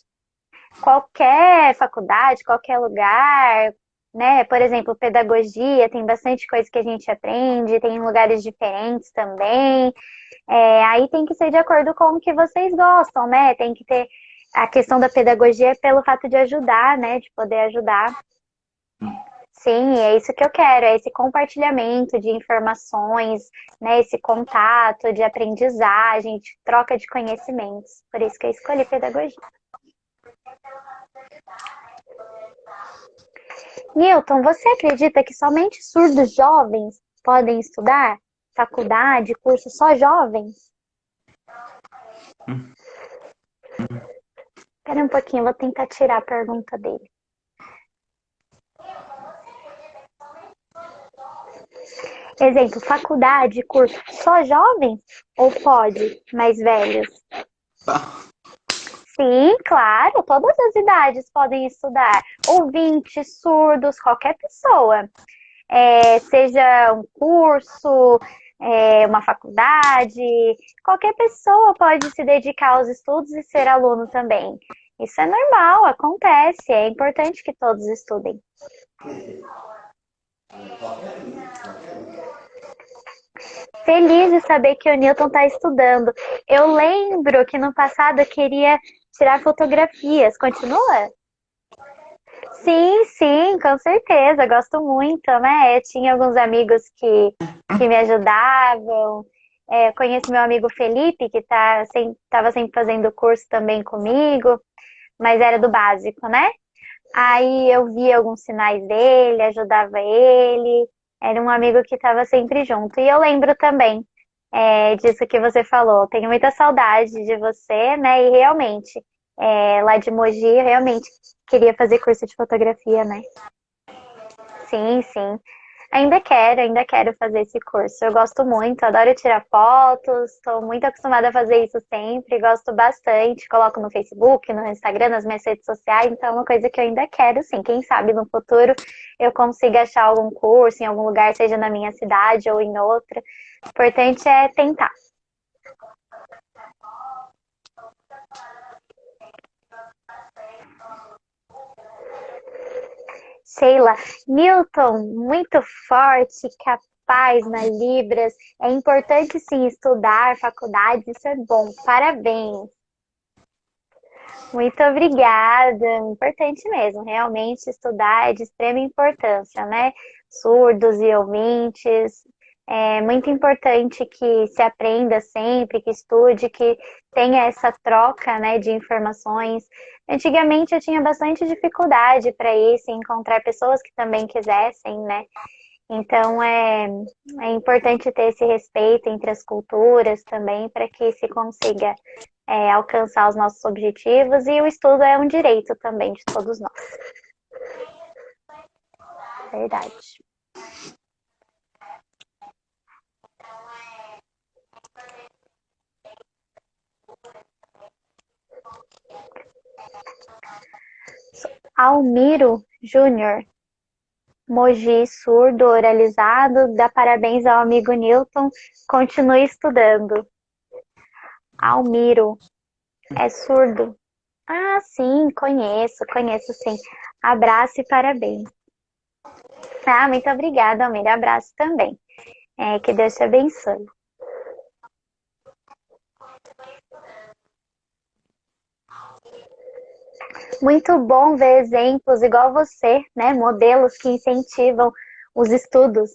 Qualquer faculdade, qualquer lugar, né? Por exemplo, pedagogia, tem bastante coisa que a gente aprende, tem lugares diferentes também. Aí tem que ser de acordo com o que vocês gostam, né? Tem que ter a questão da pedagogia pelo fato de ajudar, né? De poder ajudar. Sim, é isso que eu quero, é esse compartilhamento de informações, né? Esse contato de aprendizagem, de troca de conhecimentos. Por isso que eu escolhi pedagogia. Newton, você acredita que somente surdos jovens podem estudar? Faculdade, curso só jovens? Espera um pouquinho, eu vou tentar tirar a pergunta dele. Exemplo, faculdade, curso só jovens? Ou pode mais velhos? Sim, claro, todas as idades podem estudar. Ouvintes, surdos, qualquer pessoa. Seja um curso, uma faculdade, qualquer pessoa pode se dedicar aos estudos e ser aluno também. Isso é normal, acontece, é importante que todos estudem. Feliz de saber que o Newton está estudando. Eu lembro que no passado eu queria tirar fotografias. Continua? Sim, sim, com certeza. Gosto muito, né? Eu tinha alguns amigos que me ajudavam. Conheço meu amigo Felipe, que estava sempre fazendo curso também comigo, mas era do básico, né? Aí eu via alguns sinais dele, ajudava ele. Era um amigo que estava sempre junto. E eu lembro também disso que você falou. Tenho muita saudade de você, né? E realmente, lá de Mogi, eu realmente queria fazer curso de fotografia, né? Sim, sim. Ainda quero fazer esse curso. Eu gosto muito, adoro tirar fotos, estou muito acostumada a fazer isso sempre, gosto bastante, coloco no Facebook, no Instagram, nas minhas redes sociais, então é uma coisa que eu ainda quero, sim. Quem sabe no futuro eu consiga achar algum curso em algum lugar, seja na minha cidade ou em outra. O importante é tentar. Sheila, Newton, muito forte, capaz na Libras. É importante sim estudar faculdades, isso é bom. Parabéns. Muito obrigada. Importante mesmo, realmente estudar é de extrema importância, né? Surdos e ouvintes. É muito importante que se aprenda sempre, que estude, que tenha essa troca, né, de informações. Antigamente eu tinha bastante dificuldade para isso, em encontrar pessoas que também quisessem, né? Então é importante ter esse respeito entre as culturas também para que se consiga alcançar os nossos objetivos e o estudo é um direito também de todos nós. Verdade. Almiro Júnior, Mogi, surdo, oralizado, dá parabéns ao amigo Newton, continue estudando. Almiro, é surdo? Ah, sim, conheço sim. Abraço e parabéns. Ah, muito obrigada, Almiro, abraço também. Que Deus te abençoe. Muito bom ver exemplos igual você, né? Modelos que incentivam os estudos.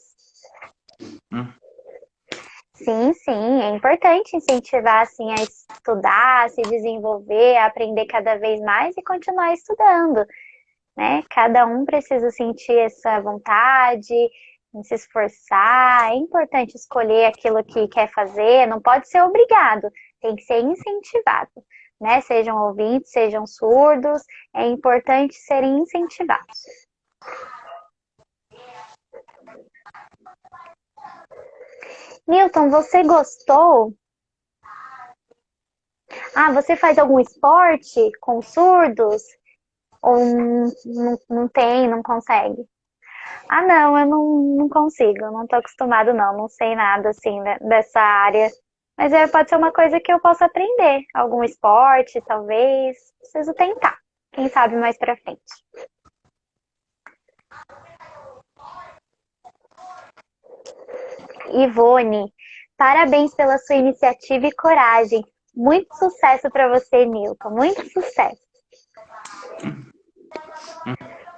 Sim, é importante incentivar assim a estudar, a se desenvolver, a aprender cada vez mais e continuar estudando, né? Cada um precisa sentir essa vontade, se esforçar. É importante escolher aquilo que quer fazer, não pode ser obrigado, tem que ser incentivado, né? Sejam ouvintes, sejam surdos, é importante serem incentivados. Newton, você gostou? Ah, você faz algum esporte com surdos? Ou não tem, não consegue? Ah, não, eu não consigo, eu não tô acostumado não sei nada assim dessa área. Mas pode ser uma coisa que eu possa aprender, algum esporte, talvez. Preciso tentar. Quem sabe mais pra frente. Ivone, parabéns pela sua iniciativa e coragem. Muito sucesso para você, Nilton. Muito sucesso.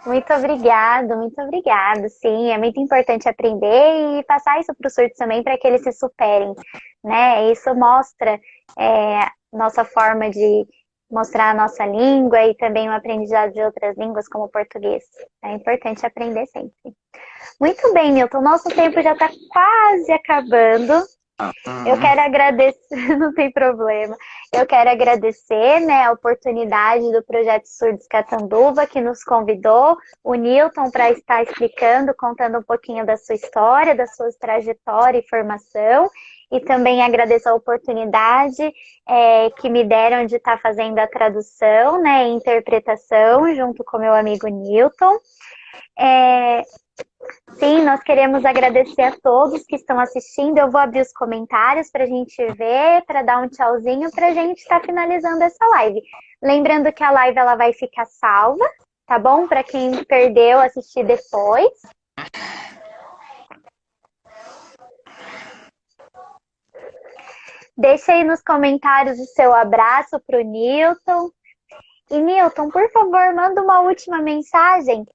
Muito obrigado, muito obrigado. Sim, é muito importante aprender e passar isso para os surdos também para que eles se superem, né? Isso mostra nossa forma de mostrar a nossa língua e também o aprendizado de outras línguas como o português. É importante aprender sempre. Muito bem, Nilton, nosso tempo já está quase acabando. Eu quero agradecer, não tem problema. Eu quero agradecer, né, a oportunidade do Projeto Surdos Catanduva, que nos convidou, o Newton, para estar explicando, contando um pouquinho da sua história, da sua trajetória e formação. E também agradeço a oportunidade que me deram de estar fazendo a tradução, né, e interpretação, junto com meu amigo Newton. Sim, nós queremos agradecer a todos que estão assistindo. Eu vou abrir os comentários para a gente ver, para dar um tchauzinho, para a gente estar finalizando essa live. Lembrando que a live ela vai ficar salva, tá bom? Para quem perdeu, assistir depois. Deixa aí nos comentários o seu abraço para o Newton. E Newton, por favor, manda uma última mensagem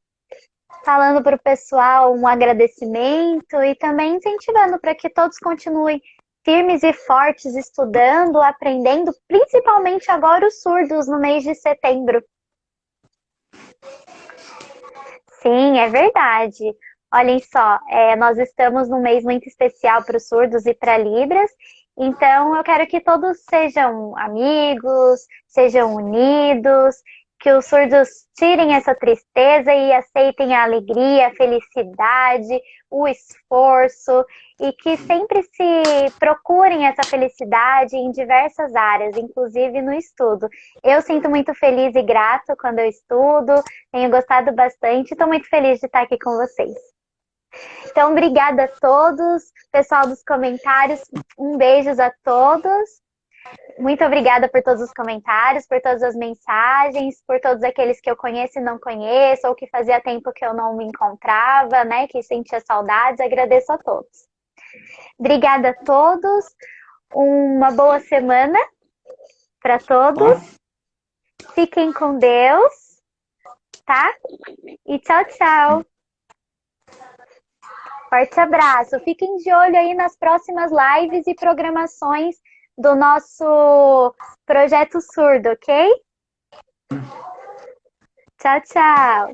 falando para o pessoal um agradecimento e também incentivando para que todos continuem firmes e fortes, estudando, aprendendo, principalmente agora os surdos no mês de setembro. Sim, é verdade. Olhem só, nós estamos num mês muito especial para os surdos e para Libras, então eu quero que todos sejam amigos, sejam unidos que os surdos tirem essa tristeza e aceitem a alegria, a felicidade, o esforço e que sempre se procurem essa felicidade em diversas áreas, inclusive no estudo. Eu sinto muito feliz e grato quando eu estudo, tenho gostado bastante e estou muito feliz de estar aqui com vocês. Então, obrigada a todos, pessoal dos comentários, um beijo a todos. Muito obrigada por todos os comentários, por todas as mensagens, por todos aqueles que eu conheço e não conheço, ou que fazia tempo que eu não me encontrava, né? Que sentia saudades. Agradeço a todos. Obrigada a todos. Uma boa semana para todos. Fiquem com Deus, tá? E tchau, tchau. Forte abraço. Fiquem de olho aí nas próximas lives e programações do nosso projeto surdo, ok? Tchau, tchau.